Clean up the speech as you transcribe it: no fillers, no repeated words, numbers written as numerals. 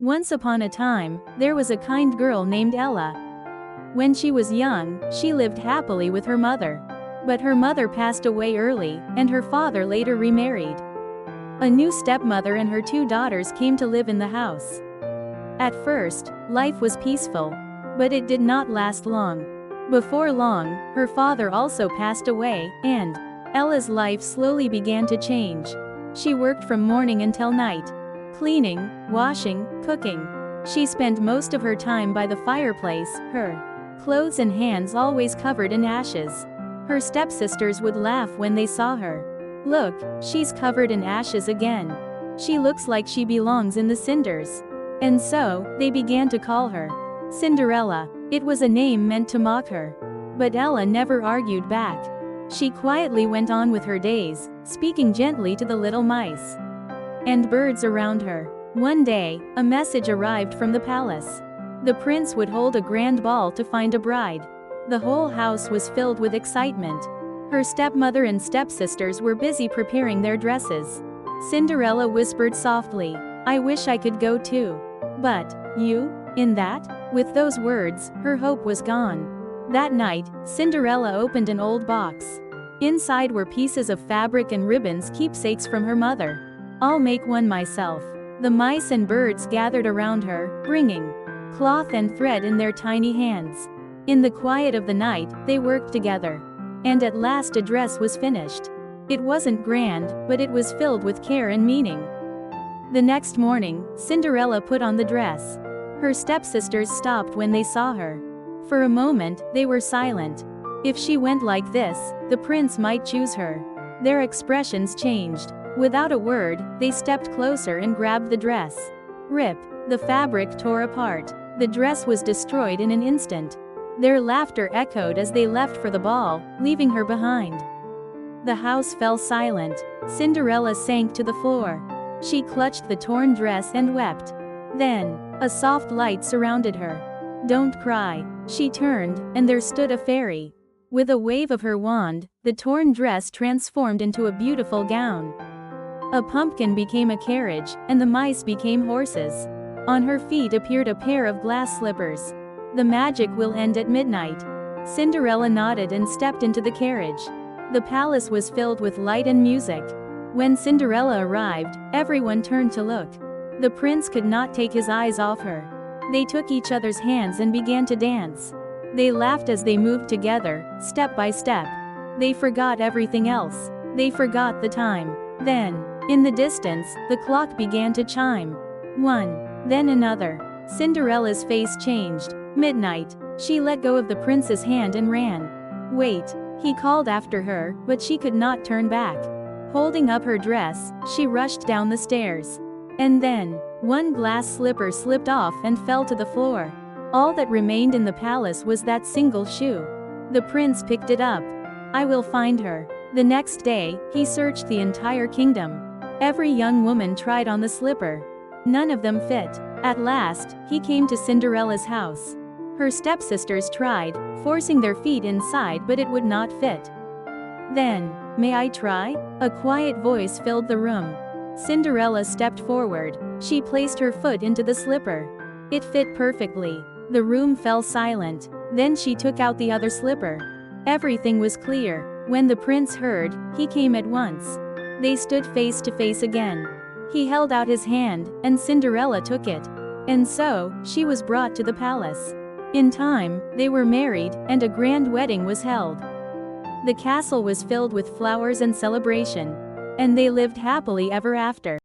Once upon a time, there was a kind girl named Ella. When she was young, she lived happily with her mother. But her mother passed away early, and her father later remarried. A new stepmother and her 2 daughters came to live in the house. At first, life was peaceful. But it did not last long. Before long, her father also passed away, and Ella's life slowly began to change. She worked from morning until night. Cleaning, washing, cooking. She spent most of her time by the fireplace, her clothes and hands always covered in ashes. Her stepsisters would laugh when they saw her. "Look, she's covered in ashes again. She looks like she belongs in the cinders." And so, they began to call her Cinderella. It was a name meant to mock her. But Ella never argued back. She quietly went on with her days, speaking gently to the little mice and birds around her. One day, a message arrived from the palace. The prince would hold a grand ball to find a bride. The whole house was filled with excitement. Her stepmother and stepsisters were busy preparing their dresses. Cinderella whispered softly, "I wish I could go too. But, you? In that?" With those words, her hope was gone. That night, Cinderella opened an old box. Inside were pieces of fabric and ribbons, keepsakes from her mother. "I'll make one myself." The mice and birds gathered around her, bringing cloth and thread in their tiny hands. In the quiet of the night, they worked together. And at last a dress was finished. It wasn't grand, but it was filled with care and meaning. The next morning, Cinderella put on the dress. Her stepsisters stopped when they saw her. For a moment, they were silent. If she went like this, the prince might choose her. Their expressions changed. Without a word, they stepped closer and grabbed the dress. Rip! The fabric tore apart. The dress was destroyed in an instant. Their laughter echoed as they left for the ball, leaving her behind. The house fell silent. Cinderella sank to the floor. She clutched the torn dress and wept. Then, a soft light surrounded her. "Don't cry." She turned, and there stood a fairy. With a wave of her wand, the torn dress transformed into a beautiful gown. A pumpkin became a carriage, and the mice became horses. On her feet appeared a pair of glass slippers. "The magic will end at midnight." Cinderella nodded and stepped into the carriage. The palace was filled with light and music. When Cinderella arrived, everyone turned to look. The prince could not take his eyes off her. They took each other's hands and began to dance. They laughed as they moved together, step by step. They forgot everything else. They forgot the time. Then, in the distance, the clock began to chime. One, then another. Cinderella's face changed. Midnight. She let go of the prince's hand and ran. "Wait," he called after her, but she could not turn back. Holding up her dress, she rushed down the stairs. And then, one glass slipper slipped off and fell to the floor. All that remained in the palace was that single shoe. The prince picked it up. "I will find her." The next day, he searched the entire kingdom. Every young woman tried on the slipper. None of them fit. At last, he came to Cinderella's house. Her stepsisters tried, forcing their feet inside, but it would not fit. Then, "May I try?" A quiet voice filled the room. Cinderella stepped forward. She placed her foot into the slipper. It fit perfectly. The room fell silent. Then she took out the other slipper. Everything was clear. When the prince heard, he came at once. They stood face to face again. He held out his hand, and Cinderella took it. And so, she was brought to the palace. In time, they were married, and a grand wedding was held. The castle was filled with flowers and celebration. And they lived happily ever after.